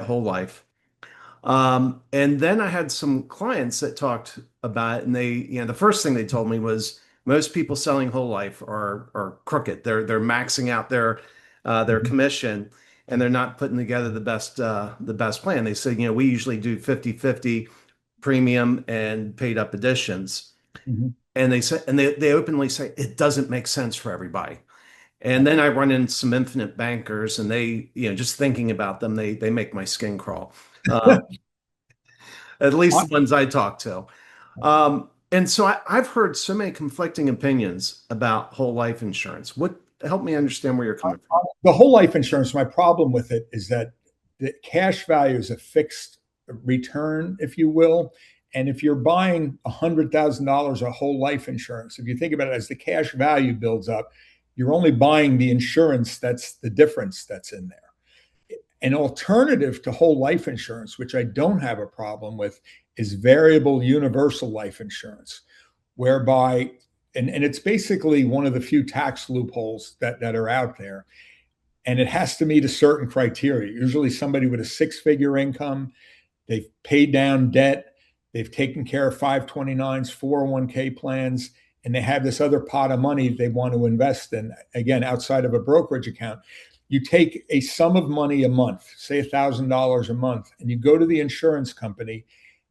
whole life. And then I had some clients that talked about it, and the first thing they told me was most people selling whole life are crooked. They're maxing out their Mhm. commission, and they're not putting together the best plan. They said, we usually do 50-50 premium and paid up additions. Mhm. And they openly say it doesn't make sense for everybody. And then I run into some infinite bankers, and just thinking about them, they make my skin crawl. Um, at least the ones I talk to. And so I've heard so many conflicting opinions about whole life insurance. What help me understand where you're coming from? The whole life insurance, my problem with it is that the cash value is a fixed return, if you will. And if you're buying $100,000 of whole life insurance, if you think about it as the cash value builds up, you're only buying the insurance that's the difference that's in there. An alternative to whole life insurance, which I don't have a problem with, is variable universal life insurance, whereby, and it's basically one of the few tax loopholes that are out there, and it has to meet a certain criteria. Usually, somebody with a six-figure income, they've paid down debt, they've taken care of 529s, 401k plans, and they have this other pot of money they want to invest in, again, outside of a brokerage account. You take a sum of money a month, say $1,000 a month, and you go to the insurance company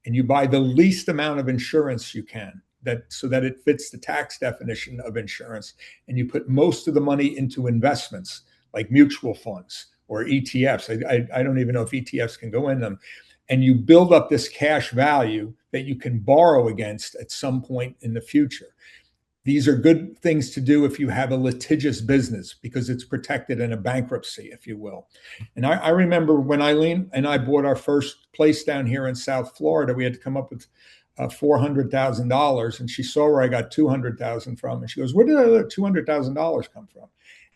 and you buy the least amount of insurance you can, that so that it fits the tax definition of insurance, and you put most of the money into investments like mutual funds or ETFs. I don't even know if ETFs can go in them. And you build up this cash value that you can borrow against at some point in the future. These are good things to do if you have a litigious business because it's protected in a bankruptcy, if you will. And I remember when Eileen and I bought our first place down here in South Florida, we had to come up with $400,000, and she saw where I got 200,000 from, and she goes, "Where did that $200,000 come from?"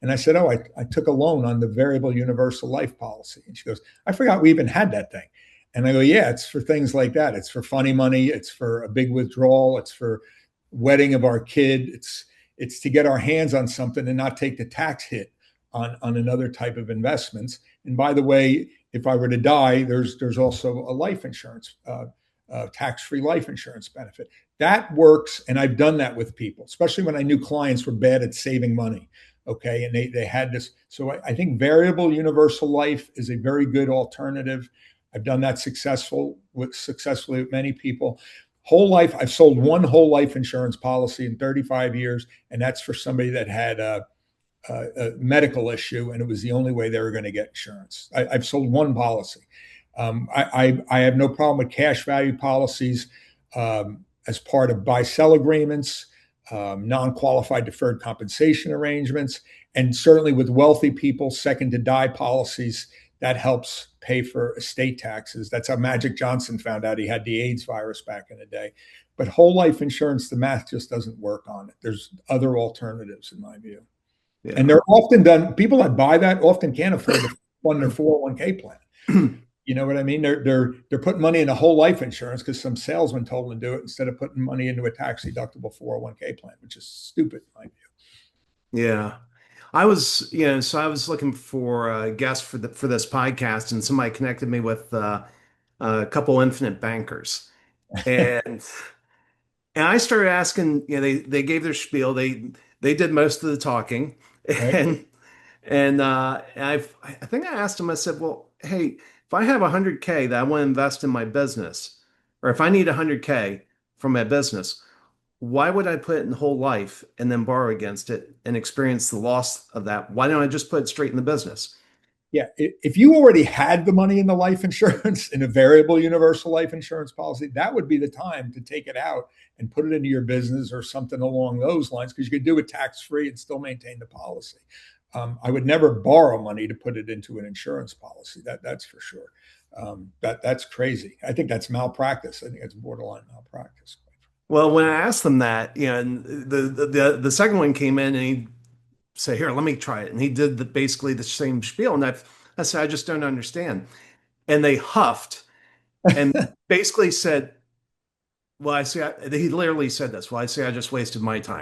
And I said, "Oh, I took a loan on the variable universal life policy." And she goes, "I forgot we even had that thing." And I go, "Yeah, it's for things like that. It's for funny money. It's for a big withdrawal. It's for wedding of our kid. It's to get our hands on something and not take the tax hit on another type of investments. And by the way, if I were to die, there's also a life insurance, tax-free life insurance benefit that works. And I've done that with people, especially when I knew clients were bad at saving money. Okay, and they had this. So I think variable universal life is a very good alternative. I've done that successfully with many people. Whole life, I've sold one whole life insurance policy in 35 years, and that's for somebody that had a medical issue, and it was the only way they were going to get insurance. I've sold one policy. I have no problem with cash value policies as part of buy sell agreements, non qualified deferred compensation arrangements, and certainly with wealthy people, second to die policies that helps pay for estate taxes. That's how Magic Johnson found out he had the AIDS virus back in the day. But whole life insurance, the math just doesn't work on it. There's other alternatives, in my view. And Yeah. they're often done, people that buy that often can't afford to fund their 401k plan. You know what I mean? They're putting money in a whole life insurance because some salesman told them to do it instead of putting money into a tax deductible 401k plan, which is stupid in my view. Yeah. So I was looking for a guest for this podcast, and somebody connected me with a couple infinite bankers. And and I started asking, they gave their spiel. They did most of the talking. Right? And I think I asked them, I said, well, hey, if I have 100K that I want to invest in my business, or if I need 100K from my business, why would I put it in whole life and then borrow against it and experience the loss of that? Why don't I just put it straight in the business? Yeah. If you already had the money in the life insurance in a variable universal life insurance policy, that would be the time to take it out and put it into your business or something along those lines because you could do it tax free and still maintain the policy. I would never borrow money to put it into an insurance policy. That's for sure. That's crazy. I think that's malpractice. I think it's borderline malpractice. Well, when I asked them that, and the second one came in and he said, "Here, let me try it," and he did basically the same spiel, and I said, "I just don't understand." And they huffed and basically said, "Well, he literally said this. Well, I say I just wasted my time."